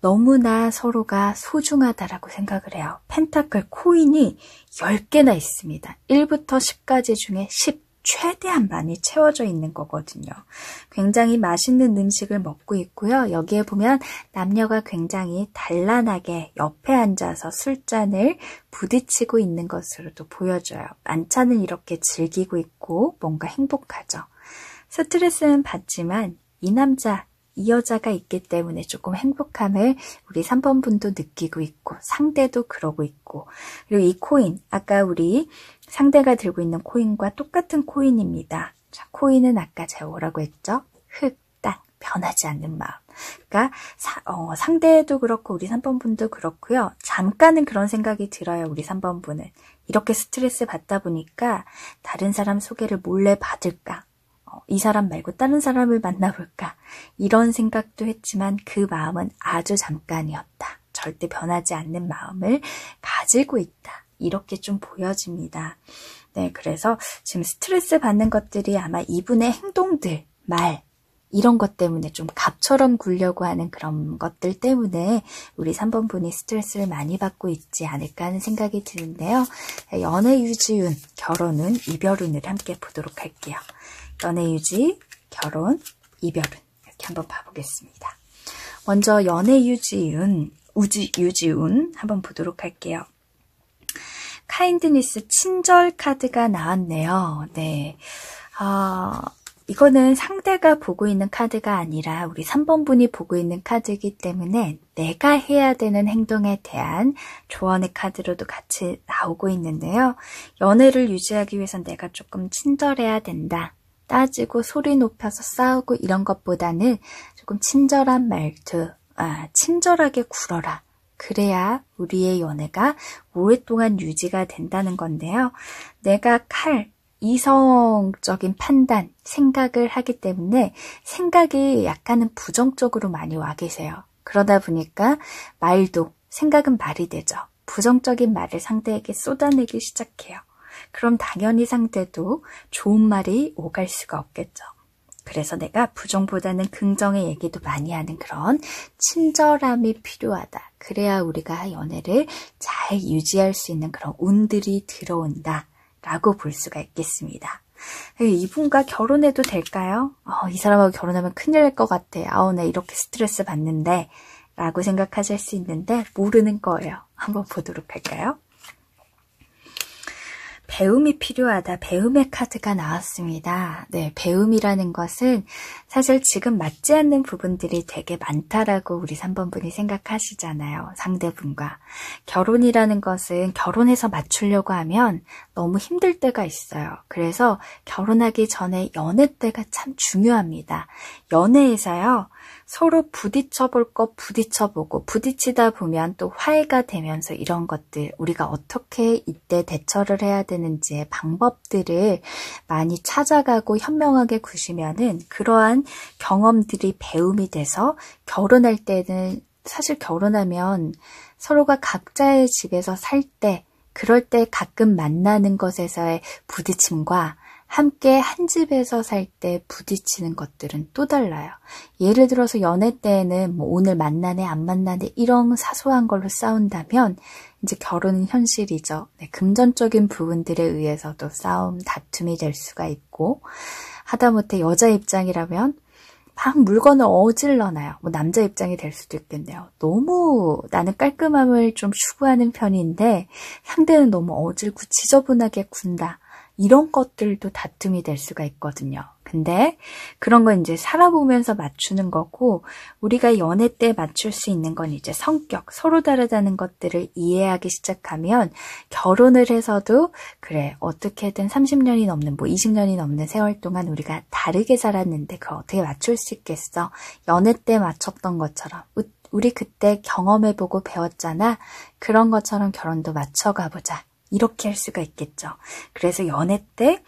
[SPEAKER 1] 너무나 서로가 소중하다라고 생각을 해요. 펜타클 코인이 10개나 있습니다. 1부터 10까지 중에 10. 최대한 많이 채워져 있는 거거든요. 굉장히 맛있는 음식을 먹고 있고요. 여기에 보면 남녀가 굉장히 단란하게 옆에 앉아서 술잔을 부딪히고 있는 것으로도 보여져요. 만찬을 이렇게 즐기고 있고 뭔가 행복하죠. 스트레스는 받지만 이 남자, 이 여자가 있기 때문에 조금 행복함을 우리 3번 분도 느끼고 있고 상대도 그러고 있고, 그리고 이 코인, 아까 우리 상대가 들고 있는 코인과 똑같은 코인입니다. 자, 코인은 아까 제가 뭐라고 했죠? 흙, 땅, 변하지 않는 마음. 그러니까 상대도 그렇고 우리 3번 분도 그렇고요. 잠깐은 그런 생각이 들어요. 우리 3번 분은. 이렇게 스트레스 받다 보니까 다른 사람 소개를 몰래 받을까? 이 사람 말고 다른 사람을 만나볼까? 이런 생각도 했지만 그 마음은 아주 잠깐이었다. 절대 변하지 않는 마음을 가지고 있다. 이렇게 좀 보여집니다. 네, 그래서 지금 스트레스 받는 것들이 아마 이분의 행동들, 말, 이런 것 때문에 좀 갑처럼 굴려고 하는 그런 것들 때문에 우리 3번 분이 스트레스를 많이 받고 있지 않을까 하는 생각이 드는데요. 연애 유지운, 결혼운, 이별운을 함께 보도록 할게요. 연애 유지, 결혼, 이별운 이렇게 한번 봐보겠습니다. 먼저 연애 유지운, 유지운 한번 보도록 할게요. 카인드니스 친절 카드가 나왔네요. 네, 이거는 상대가 보고 있는 카드가 아니라 우리 3번 분이 보고 있는 카드이기 때문에 내가 해야 되는 행동에 대한 조언의 카드로도 같이 나오고 있는데요. 연애를 유지하기 위해선 내가 조금 친절해야 된다. 따지고 소리 높여서 싸우고 이런 것보다는 조금 친절한 말투, 친절하게 굴어라. 그래야 우리의 연애가 오랫동안 유지가 된다는 건데요. 내가 이성적인 판단, 생각을 하기 때문에 생각이 약간은 부정적으로 많이 와 계세요. 그러다 보니까 생각은 말이 되죠. 부정적인 말을 상대에게 쏟아내기 시작해요. 그럼 당연히 상대도 좋은 말이 오갈 수가 없겠죠. 그래서 내가 부정보다는 긍정의 얘기도 많이 하는 그런 친절함이 필요하다. 그래야 우리가 연애를 잘 유지할 수 있는 그런 운들이 들어온다 라고 볼 수가 있겠습니다. 이분과 결혼해도 될까요? 이 사람하고 결혼하면 큰일 날 것 같아. 나 이렇게 스트레스 받는데 라고 생각하실 수 있는데 모르는 거예요. 한번 보도록 할까요? 배움이 필요하다. 배움의 카드가 나왔습니다. 네, 배움이라는 것은 사실 지금 맞지 않는 부분들이 되게 많다라고 우리 3번 분이 생각하시잖아요. 상대분과. 결혼이라는 것은 결혼해서 맞추려고 하면 너무 힘들 때가 있어요. 그래서 결혼하기 전에 연애 때가 참 중요합니다. 연애에서요. 서로 부딪혀볼 거 부딪혀보고 부딪히다 보면 또 화해가 되면서 이런 것들 우리가 어떻게 이때 대처를 해야 되는지의 방법들을 많이 찾아가고 현명하게 구시면은 그러한 경험들이 배움이 돼서 결혼할 때는 사실 결혼하면 서로가 각자의 집에서 살 때 그럴 때 가끔 만나는 것에서의 부딪힘과 함께 한 집에서 살 때 부딪히는 것들은 또 달라요. 예를 들어서 연애 때에는 뭐 오늘 만나네 안 만나네 이런 사소한 걸로 싸운다면 이제 결혼은 현실이죠. 네, 금전적인 부분들에 의해서도 싸움, 다툼이 될 수가 있고 하다못해 여자 입장이라면 막 물건을 어질러놔요. 뭐 남자 입장이 될 수도 있겠네요. 너무 나는 깔끔함을 좀 추구하는 편인데 상대는 너무 어질고 지저분하게 군다. 이런 것들도 다툼이 될 수가 있거든요. 근데 그런 건 이제 살아보면서 맞추는 거고 우리가 연애 때 맞출 수 있는 건 이제 성격, 서로 다르다는 것들을 이해하기 시작하면 결혼을 해서도 그래 어떻게든 30년이 넘는 뭐 20년이 넘는 세월 동안 우리가 다르게 살았는데 그걸 어떻게 맞출 수 있겠어? 연애 때 맞췄던 것처럼 우리 그때 경험해보고 배웠잖아. 그런 것처럼 결혼도 맞춰가보자. 이렇게 할 수가 있겠죠. 그래서 연애 때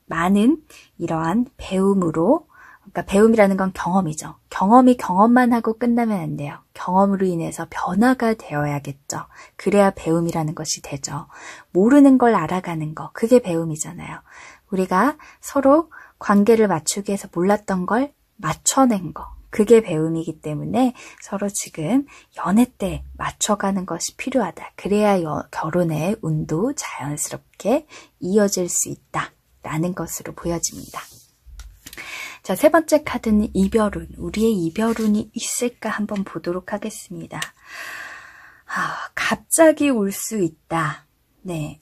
[SPEAKER 1] 많은 이러한 배움으로, 그러니까 배움이라는 건 경험이죠. 경험이 경험만 하고 끝나면 안 돼요. 경험으로 인해서 변화가 되어야겠죠. 그래야 배움이라는 것이 되죠. 모르는 걸 알아가는 거, 그게 배움이잖아요. 우리가 서로 관계를 맞추기 위해서 몰랐던 걸 맞춰낸 거. 그게 배움이기 때문에 서로 지금 연애 때 맞춰가는 것이 필요하다. 그래야 결혼의 운도 자연스럽게 이어질 수 있다라는 것으로 보여집니다. 자, 세 번째 카드는 이별운. 우리의 이별운이 있을까 한번 보도록 하겠습니다. 갑자기 올 수 있다. 네,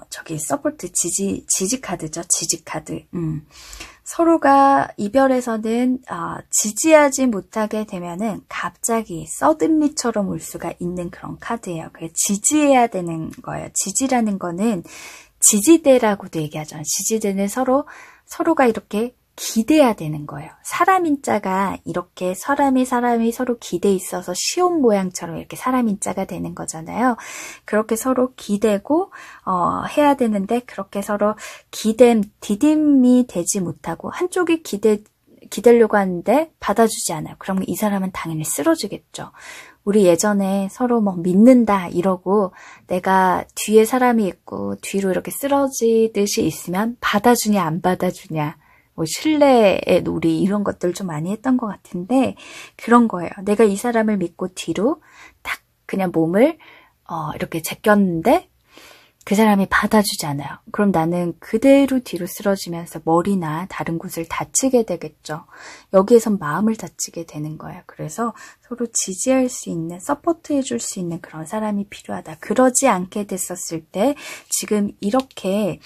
[SPEAKER 1] 저기 서포트 지지 카드죠. 지지 카드. 서로가 이별에서는 지지하지 못하게 되면은 갑자기 서든리처럼 올 수가 있는 그런 카드예요. 그래서 지지해야 되는 거예요. 지지라는 거는 지지대라고도 얘기하잖아요. 지지대는 서로가 이렇게 기대야 되는 거예요. 사람인자가 이렇게 사람이 서로 기대 있어서 시옷 모양처럼 이렇게 사람인자가 되는 거잖아요. 그렇게 서로 기대고 해야 되는데 그렇게 서로 디딤이 되지 못하고 한쪽이 기대려고 하는데 받아주지 않아요. 그러면 이 사람은 당연히 쓰러지겠죠. 우리 예전에 서로 뭐 믿는다 이러고 내가 뒤에 사람이 있고 뒤로 이렇게 쓰러지듯이 있으면 받아주냐 안 받아주냐 뭐 신뢰의 놀이 이런 것들 좀 많이 했던 것 같은데 그런 거예요. 내가 이 사람을 믿고 뒤로 딱 그냥 몸을 이렇게 제꼈는데 그 사람이 받아주지 않아요. 그럼 나는 그대로 뒤로 쓰러지면서 머리나 다른 곳을 다치게 되겠죠. 여기에선 마음을 다치게 되는 거예요. 그래서 서로 지지할 수 있는, 서포트해 줄 수 있는 그런 사람이 필요하다. 그러지 않게 됐었을 때 지금 이렇게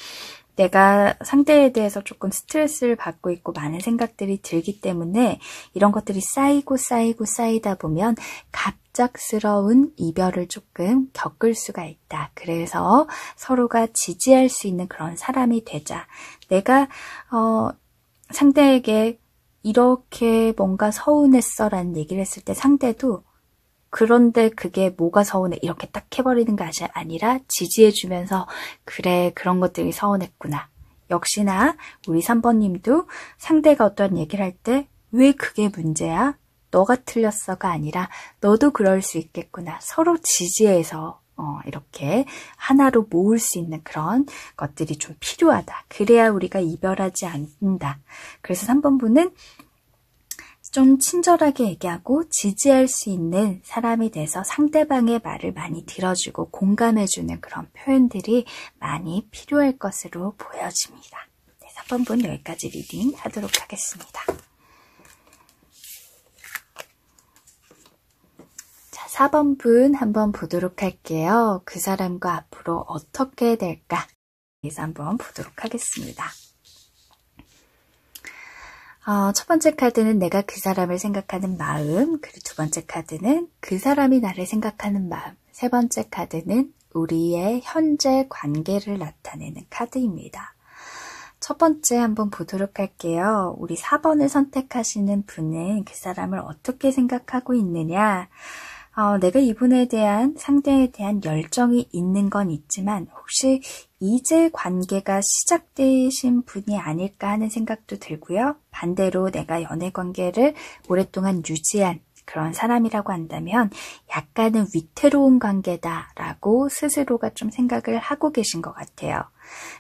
[SPEAKER 1] 내가 상대에 대해서 조금 스트레스를 받고 있고 많은 생각들이 들기 때문에 이런 것들이 쌓이다 보면 갑작스러운 이별을 조금 겪을 수가 있다. 그래서 서로가 지지할 수 있는 그런 사람이 되자. 내가 상대에게 이렇게 뭔가 서운했어 라는 얘기를 했을 때 상대도 그런데 그게 뭐가 서운해 이렇게 딱 해버리는 것이 아니라 지지해주면서 그래 그런 것들이 서운했구나. 역시나 우리 3번님도 상대가 어떤 얘기를 할 때 왜 그게 문제야? 너가 틀렸어가 아니라 너도 그럴 수 있겠구나. 서로 지지해서 이렇게 하나로 모을 수 있는 그런 것들이 좀 필요하다. 그래야 우리가 이별하지 않는다. 그래서 3번분은 좀 친절하게 얘기하고 지지할 수 있는 사람이 돼서 상대방의 말을 많이 들어주고 공감해주는 그런 표현들이 많이 필요할 것으로 보여집니다. 네, 3번분 여기까지 리딩 하도록 하겠습니다. 자, 4번분 한번 보도록 할게요. 그 사람과 앞으로 어떻게 될까? 그래서 한번 보도록 하겠습니다. 첫 번째 카드는 내가 그 사람을 생각하는 마음, 그리고 두 번째 카드는 그 사람이 나를 생각하는 마음, 세 번째 카드는 우리의 현재 관계를 나타내는 카드입니다. 첫 번째 한번 보도록 할게요. 우리 4번을 선택하시는 분은 그 사람을 어떻게 생각하고 있느냐? 내가 이분에 대한, 상대에 대한 열정이 있는 건 있지만 혹시 이제 관계가 시작되신 분이 아닐까 하는 생각도 들고요. 반대로 내가 연애 관계를 오랫동안 유지한 그런 사람이라고 한다면 약간은 위태로운 관계다라고 스스로가 좀 생각을 하고 계신 것 같아요.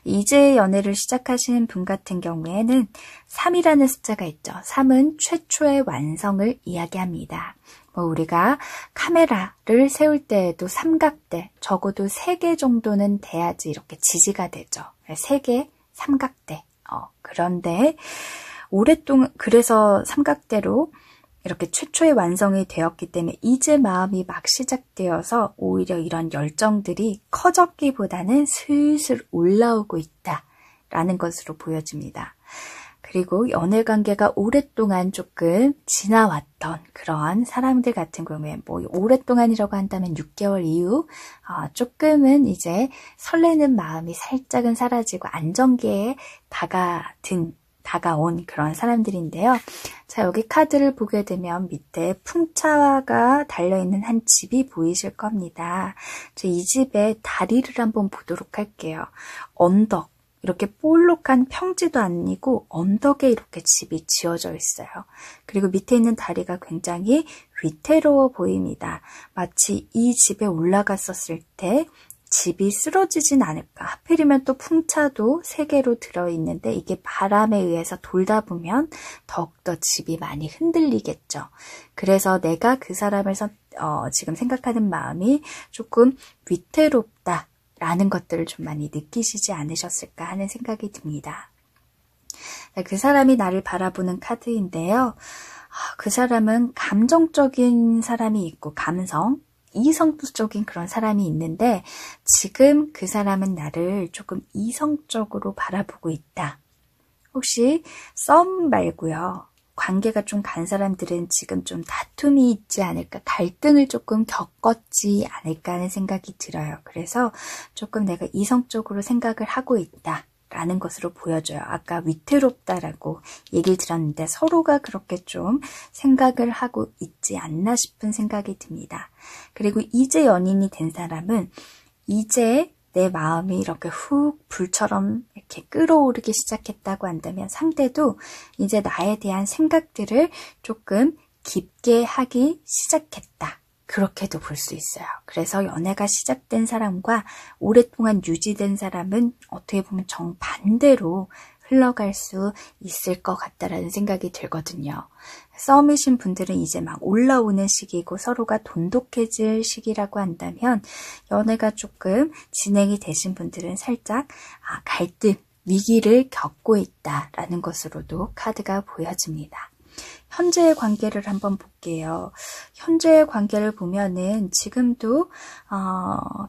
[SPEAKER 1] 이제 연애를 시작하신 분 같은 경우에는 3이라는 숫자가 있죠. 3은 최초의 완성을 이야기합니다. 우리가 카메라를 세울 때에도 삼각대, 적어도 3개 정도는 돼야지 이렇게 지지가 되죠. 3개, 삼각대. 그런데 오랫동안, 그래서 삼각대로 이렇게 최초의 완성이 되었기 때문에 이제 마음이 막 시작되어서 오히려 이런 열정들이 커졌기보다는 슬슬 올라오고 있다라는 것으로 보여집니다. 그리고 연애관계가 오랫동안 조금 지나왔던 그런 사람들 같은 경우에 오랫동안이라고 한다면 6개월 이후 조금은 이제 설레는 마음이 살짝은 사라지고 안정기에 다가온 그런 사람들인데요. 자, 여기 카드를 보게 되면 밑에 풍차가 달려있는 한 집이 보이실 겁니다. 이 집의 다리를 한번 보도록 할게요. 언덕. 이렇게 볼록한 평지도 아니고 언덕에 이렇게 집이 지어져 있어요. 그리고 밑에 있는 다리가 굉장히 위태로워 보입니다. 마치 이 집에 올라갔었을 때 집이 쓰러지진 않을까. 하필이면 또 풍차도 3개로 들어있는데 이게 바람에 의해서 돌다 보면 더욱더 집이 많이 흔들리겠죠. 그래서 내가 그 사람을 지금 생각하는 마음이 조금 위태롭다. 라는 것들을 좀 많이 느끼시지 않으셨을까 하는 생각이 듭니다. 그 사람이 나를 바라보는 카드인데요. 그 사람은 감정적인 사람이 있고 이성적인 그런 사람이 있는데 지금 그 사람은 나를 조금 이성적으로 바라보고 있다. 혹시 썸 말고요. 관계가 좀 간 사람들은 지금 좀 다툼이 있지 않을까, 갈등을 조금 겪었지 않을까 하는 생각이 들어요. 그래서 조금 내가 이성적으로 생각을 하고 있다라는 것으로 보여져요. 아까 위태롭다라고 얘기를 들었는데 서로가 그렇게 좀 생각을 하고 있지 않나 싶은 생각이 듭니다. 그리고 이제 연인이 된 사람은 이제 내 마음이 이렇게 훅 불처럼 이렇게 끌어오르기 시작했다고 한다면 상대도 이제 나에 대한 생각들을 조금 깊게 하기 시작했다. 그렇게도 볼 수 있어요. 그래서 연애가 시작된 사람과 오랫동안 유지된 사람은 어떻게 보면 정반대로 흘러갈 수 있을 것 같다라는 생각이 들거든요. 썸이신 분들은 이제 막 올라오는 시기고 서로가 돈독해질 시기라고 한다면 연애가 조금 진행이 되신 분들은 살짝 갈등, 위기를 겪고 있다라는 것으로도 카드가 보여집니다. 현재의 관계를 한번 볼게요. 현재의 관계를 보면은 지금도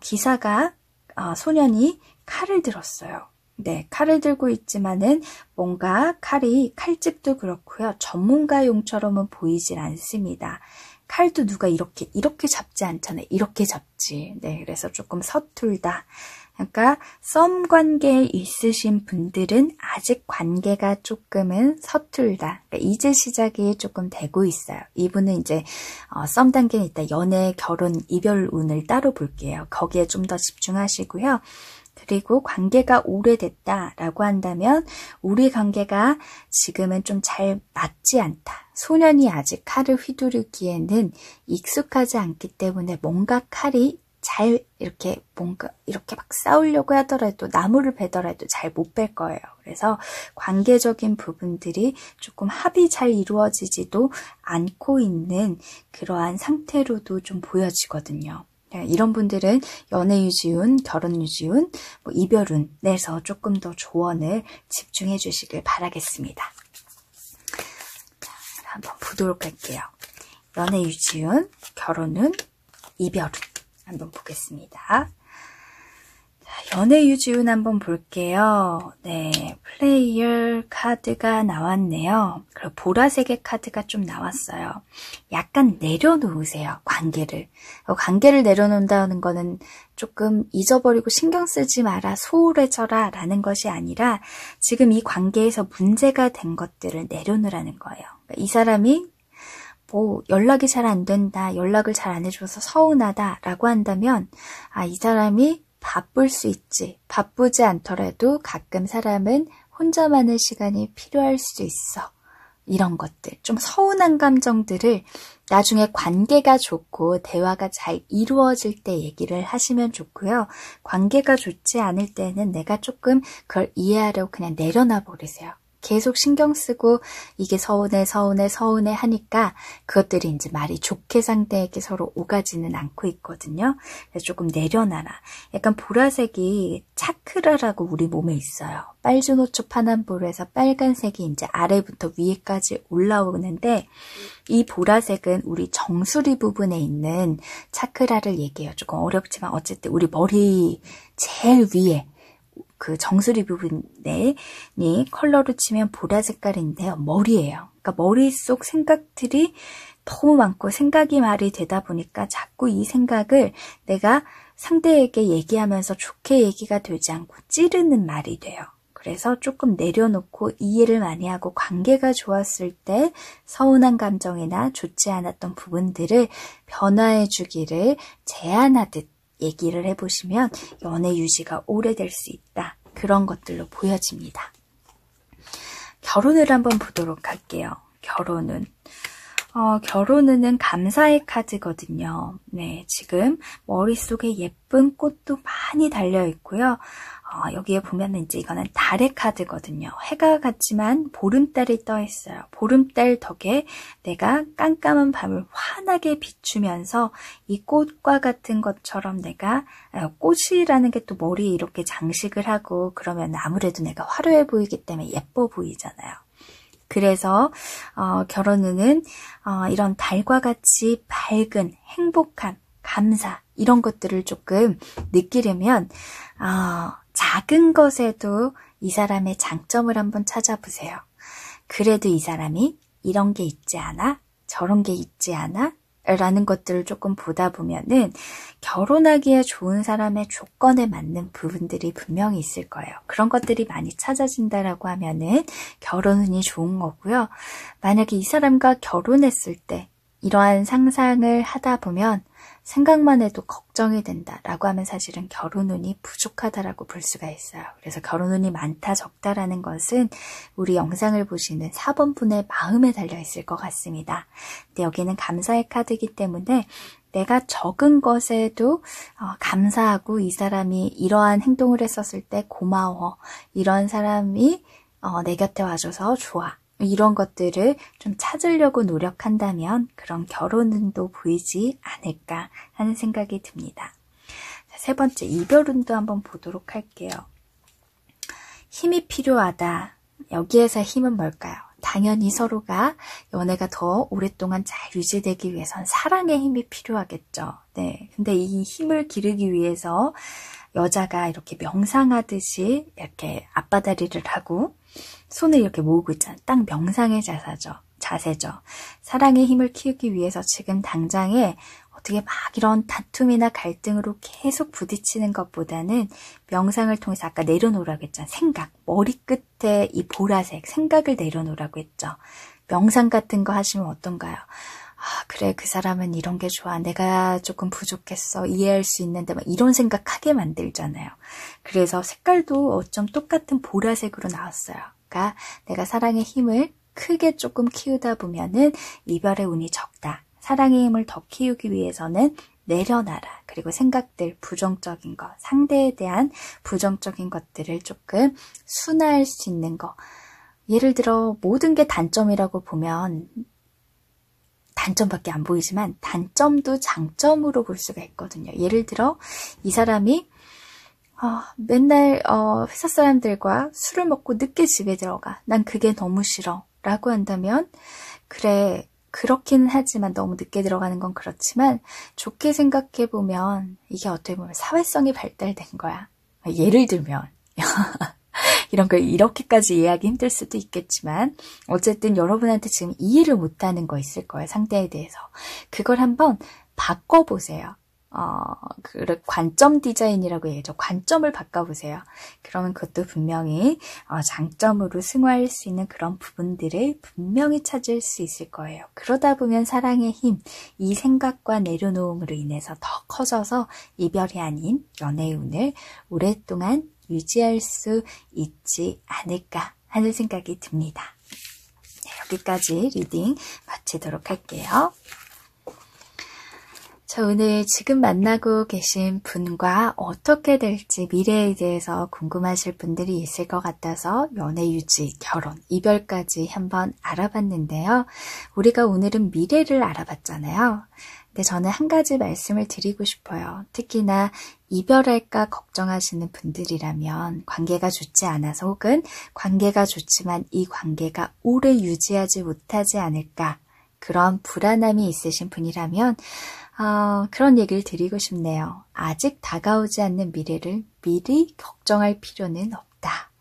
[SPEAKER 1] 기사가 소년이 칼을 들었어요. 네, 칼을 들고 있지만은 뭔가 칼집도 그렇고요. 전문가용처럼은 보이질 않습니다. 칼도 누가 이렇게 잡지 않잖아요. 이렇게 잡지. 네, 그래서 조금 서툴다. 그러니까 썸 관계에 있으신 분들은 아직 관계가 조금은 서툴다. 그러니까 이제 시작이 조금 되고 있어요. 이분은 이제 썸 단계는 있다. 연애, 결혼, 이별 운을 따로 볼게요. 거기에 좀 더 집중하시고요. 그리고 관계가 오래됐다라고 한다면 우리 관계가 지금은 좀 잘 맞지 않다. 소년이 아직 칼을 휘두르기에는 익숙하지 않기 때문에 뭔가 칼이 잘 이렇게 뭔가 이렇게 막 싸우려고 하더라도 나무를 베더라도 잘 못 뺄 거예요. 그래서 관계적인 부분들이 조금 합이 잘 이루어지지도 않고 있는 그러한 상태로도 좀 보여지거든요. 이런 분들은 연애 유지운, 결혼 유지운, 이별 운에서 조금 더 조언을 집중해 주시길 바라겠습니다. 자, 한번 보도록 할게요. 연애 유지운, 결혼 운, 이별 운 한번 보겠습니다. 자, 연애 유지운 한번 볼게요. 네, 플레이어 카드가 나왔네요. 그리고 보라색의 카드가 좀 나왔어요. 약간 내려놓으세요, 관계를. 관계를 내려놓는다는 거는 조금 잊어버리고 신경 쓰지 마라, 소홀해져라 라는 것이 아니라 지금 이 관계에서 문제가 된 것들을 내려놓으라는 거예요. 그러니까 이 사람이 연락이 잘 안 된다, 연락을 잘 안 해줘서 서운하다 라고 한다면 이 사람이 바쁠 수 있지. 바쁘지 않더라도 가끔 사람은 혼자만의 시간이 필요할 수 있어. 이런 것들, 좀 서운한 감정들을 나중에 관계가 좋고 대화가 잘 이루어질 때 얘기를 하시면 좋고요. 관계가 좋지 않을 때는 내가 조금 그걸 이해하려고 그냥 내려놔 버리세요. 계속 신경 쓰고 이게 서운해 하니까 그것들이 이제 말이 좋게 상대에게 서로 오가지는 않고 있거든요. 그래서 조금 내려놔라. 약간 보라색이 차크라라고 우리 몸에 있어요. 빨주노초 파남보로에서 빨간색이 이제 아래부터 위에까지 올라오는데 이 보라색은 우리 정수리 부분에 있는 차크라를 얘기해요. 조금 어렵지만 어쨌든 우리 머리 제일 위에 그 정수리 부분에 컬러로 치면 보라 색깔인데요. 머리예요. 그러니까 머릿속 생각들이 너무 많고 생각이 말이 되다 보니까 자꾸 이 생각을 내가 상대에게 얘기하면서 좋게 얘기가 되지 않고 찌르는 말이 돼요. 그래서 조금 내려놓고 이해를 많이 하고 관계가 좋았을 때 서운한 감정이나 좋지 않았던 부분들을 변화해 주기를 제안하듯 얘기를 해보시면 연애 유지가 오래될 수 있다. 그런 것들로 보여집니다. 결혼을 한번 보도록 할게요. 결혼은 결혼은 감사의 카드거든요. 네, 지금 머릿속에 예쁜 꽃도 많이 달려 있고요. 여기에 보면 이제 이거는 달의 카드거든요. 해가 같지만 보름달이 떠 있어요. 보름달 덕에 내가 깜깜한 밤을 환하게 비추면서 이 꽃과 같은 것처럼 내가 꽃이라는 게 또 머리에 이렇게 장식을 하고 그러면 아무래도 내가 화려해 보이기 때문에 예뻐 보이잖아요. 그래서 결혼은 이런 달과 같이 밝은 행복한 감사 이런 것들을 조금 느끼려면 작은 것에도 이 사람의 장점을 한번 찾아보세요. 그래도 이 사람이 이런 게 있지 않아? 저런 게 있지 않아? 라는 것들을 조금 보다 보면은 결혼하기에 좋은 사람의 조건에 맞는 부분들이 분명히 있을 거예요. 그런 것들이 많이 찾아진다라고 하면은 결혼운이 좋은 거고요. 만약에 이 사람과 결혼했을 때 이러한 상상을 하다 보면 생각만 해도 걱정이 된다라고 하면 사실은 결혼운이 부족하다라고 볼 수가 있어요. 그래서 결혼운이 많다 적다라는 것은 우리 영상을 보시는 4번 분의 마음에 달려 있을 것 같습니다. 근데 여기는 감사의 카드이기 때문에 내가 적은 것에도 감사하고 이 사람이 이러한 행동을 했었을 때 고마워. 이런 사람이 내 곁에 와줘서 좋아. 이런 것들을 좀 찾으려고 노력한다면 그런 결혼운도 보이지 않을까 하는 생각이 듭니다. 자, 세 번째 이별운도 한번 보도록 할게요. 힘이 필요하다. 여기에서 힘은 뭘까요? 당연히 서로가 연애가 더 오랫동안 잘 유지되기 위해선 사랑의 힘이 필요하겠죠. 네, 근데 이 힘을 기르기 위해서 여자가 이렇게 명상하듯이 이렇게 앞바다리를 하고 손을 이렇게 모으고 있잖아요. 딱 명상의 자세죠. 사랑의 힘을 키우기 위해서 지금 당장에 어떻게 막 이런 다툼이나 갈등으로 계속 부딪히는 것보다는 명상을 통해서 아까 내려놓으라고 했잖아요. 생각, 머리끝에 이 보라색 생각을 내려놓으라고 했죠. 명상 같은 거 하시면 어떤가요? 그래, 그 사람은 이런 게 좋아. 내가 조금 부족했어. 이해할 수 있는데 막 이런 생각하게 만들잖아요. 그래서 색깔도 어쩜 똑같은 보라색으로 나왔어요. 그러니까 내가 사랑의 힘을 크게 조금 키우다 보면은 이별의 운이 적다. 사랑의 힘을 더 키우기 위해서는 내려놔라. 그리고 생각들, 부정적인 것, 상대에 대한 부정적인 것들을 조금 순화할 수 있는 거. 예를 들어 모든 게 단점이라고 보면 단점밖에 안 보이지만 단점도 장점으로 볼 수가 있거든요. 예를 들어 이 사람이 맨날 회사 사람들과 술을 먹고 늦게 집에 들어가. 난 그게 너무 싫어. 라고 한다면 그래, 그렇긴 하지만 너무 늦게 들어가는 건 그렇지만 좋게 생각해보면 이게 어떻게 보면 사회성이 발달된 거야. 예를 들면 이런 걸 이렇게까지 이해하기 힘들 수도 있겠지만 어쨌든 여러분한테 지금 이해를 못하는 거 있을 거예요. 상대에 대해서. 그걸 한번 바꿔보세요. 관점 디자인이라고 얘기하죠. 관점을 바꿔보세요. 그러면 그것도 분명히 장점으로 승화할 수 있는 그런 부분들을 분명히 찾을 수 있을 거예요. 그러다 보면 사랑의 힘, 이 생각과 내려놓음으로 인해서 더 커져서 이별이 아닌 연애의 운을 오랫동안 유지할 수 있지 않을까 하는 생각이 듭니다. 네, 여기까지 리딩 마치도록 할게요. 자, 오늘 지금 만나고 계신 분과 어떻게 될지 미래에 대해서 궁금하실 분들이 있을 것 같아서 연애 유지, 결혼, 이별까지 한번 알아봤는데요. 우리가 오늘은 미래를 알아봤잖아요. 근데 저는 한 가지 말씀을 드리고 싶어요. 특히나 이별할까 걱정하시는 분들이라면 관계가 좋지 않아서 혹은 관계가 좋지만 이 관계가 오래 유지하지 못하지 않을까 그런 불안함이 있으신 분이라면 그런 얘기를 드리고 싶네요. 아직 다가오지 않는 미래를 미리 걱정할 필요는 없다.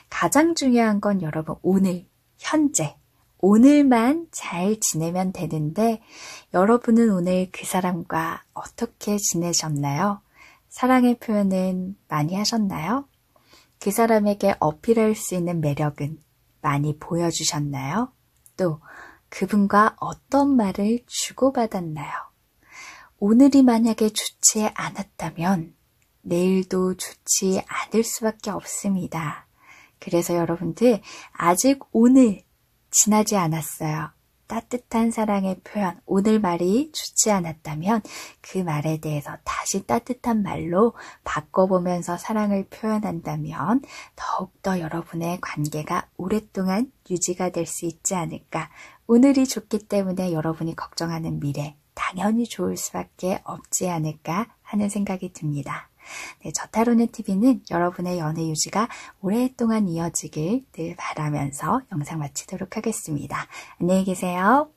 [SPEAKER 1] 가장 중요한 건 여러분 오늘, 현재, 오늘만 잘 지내면 되는데 여러분은 오늘 그 사람과 어떻게 지내셨나요? 사랑의 표현은 많이 하셨나요? 그 사람에게 어필할 수 있는 매력은 많이 보여주셨나요? 또 그분과 어떤 말을 주고받았나요? 오늘이 만약에 좋지 않았다면 내일도 좋지 않을 수밖에 없습니다. 그래서 여러분들 아직 오늘 지나지 않았어요. 따뜻한 사랑의 표현, 오늘 말이 좋지 않았다면 그 말에 대해서 다시 따뜻한 말로 바꿔보면서 사랑을 표현한다면 더욱더 여러분의 관계가 오랫동안 유지가 될 수 있지 않을까. 오늘이 좋기 때문에 여러분이 걱정하는 미래 당연히 좋을 수밖에 없지 않을까 하는 생각이 듭니다. 네, 저타로는 TV는 여러분의 연애 유지가 오랫동안 이어지길 늘 바라면서 영상 마치도록 하겠습니다. 안녕히 계세요.